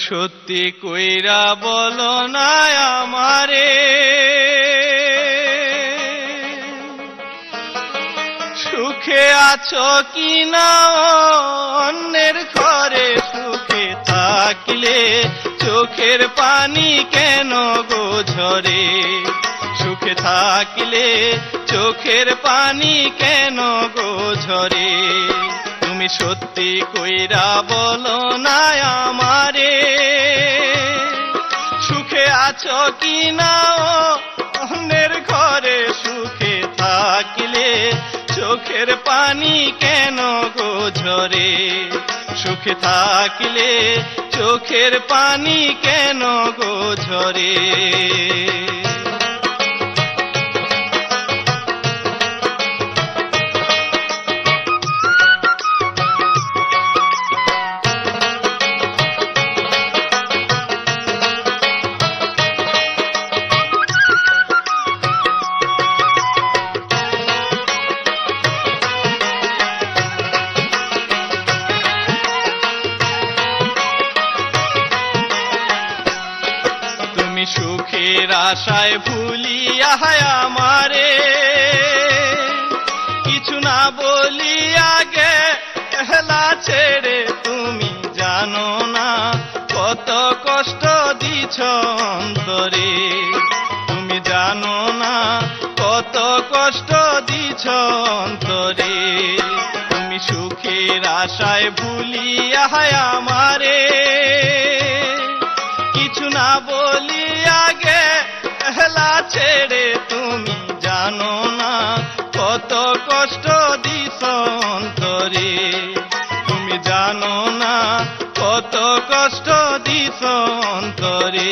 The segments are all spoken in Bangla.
সত্যি কইরা বলো না আমারে, সুখে আছো কি না অন্যের ঘরে, সুখে থাকলে চোখের পানি কেন গো ঝরে, সুখে থাকলে চোখের পানি কেন গো ঝরে। তুমি সত্যি কইরা বলো না আমারে, সুখে আছো কি না অন্যের ঘরে, সুখে থাকলে চোখের পানি কেন গো ঝরে, সুখে থাকলে চোখের পানি কেন গো ঝরে। সুখের আশায় ভুলিয়া আমারে, কিছু না বলিয়া গেলা ছেড়ে, তুমি জানো না কত কষ্ট দিছ অন্তরে, তুমি জানো না কত কষ্ট দিছ অন্তরে। তুমি সুখের আশায় ভুলিয়া আমারে, কিছু না বলিয়া গেলা ছেড়ে, তুমি জানো না কত কষ্ট দিছ অন্তরে, তুমি জানো না কত কষ্ট দিছ অন্তরে।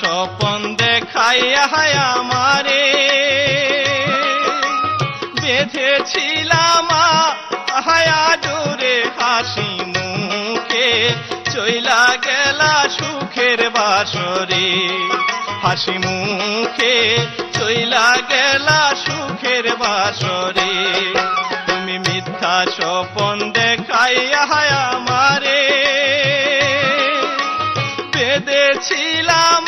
স্বপন দেখাইয়া আমারে, বেঁধেছিলাম হায়া জোরে হাসি মুখে, চইলা গেলা সুখের বাসরে, হাসি মুখে চইলা গেলা সুখের বাসরে। তুমি মিথ্যা স্বপন দেখাইয়া আমারে, বেঁধেছিলাম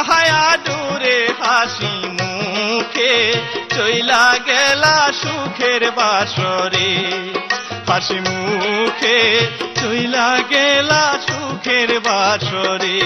হায়া দূরে হাসি মুখে, চইলা গেলা সুখের বাসরে, হাসি মুখে চইলা গেলা সুখের বাসরে।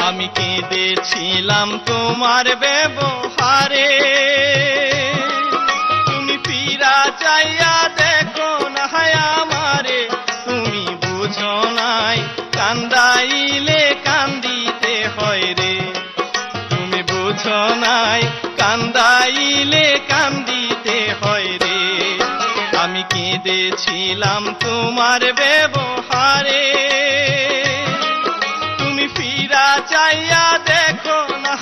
আমি কেঁদেছিলাম তোমার ব্যবহারে, তুমি ফিরা চাইয়া দেখো না আমারে, তুমি বুঝো নাই কান্দাইলে কান্দিতে হয় রে, তুমি বুঝো নাই কান্দাইলে কান্দিতে হয় রে। আমি কেঁদেছিলাম তোমার ব্যবহারে, ফিরা চাইয়া দেখো না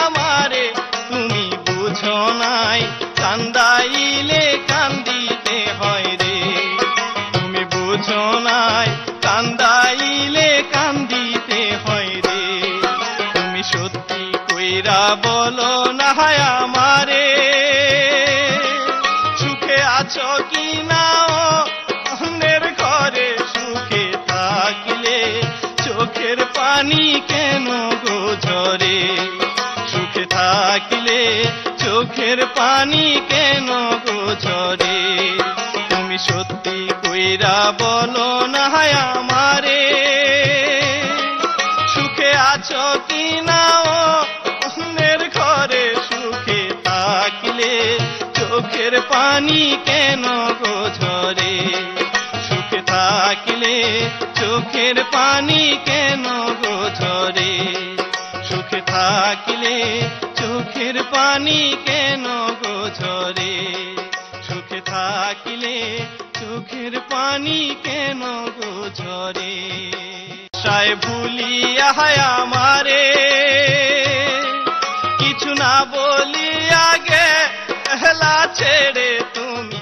আমারে, তুমি বুঝো নাই কান্দাইলে কান্দিতে হয় রে, তুমি বুঝো নাই কান্দাইলে কান্দিতে হয় রে। তুমি সত্যি কইরা বলো না আমারে, সুখে আছো কি না অন্যের ঘরে, সুখে থাকলে চোখের পানি কেন গো ঝরে, সুখে থাকলে চোখের পানি কেন গো ঝরে। তুমি সত্যি কইরা বলো না আমারে, আছো কি না ও অন্যের ঘরে সুখে থাকলে চোখের পানি কেন গো ঝরে সুখে থাকলে চোখের পানি কেন গো ঝরে সুখে থাকলে চোখের পানি কেন গো ঝরে সুখে থাকলে চোখের পানি কেন গো ঝরে সায় ভুলিয়া আমারে কিছু না বলি আগে হেলা ছেড়ে তুমি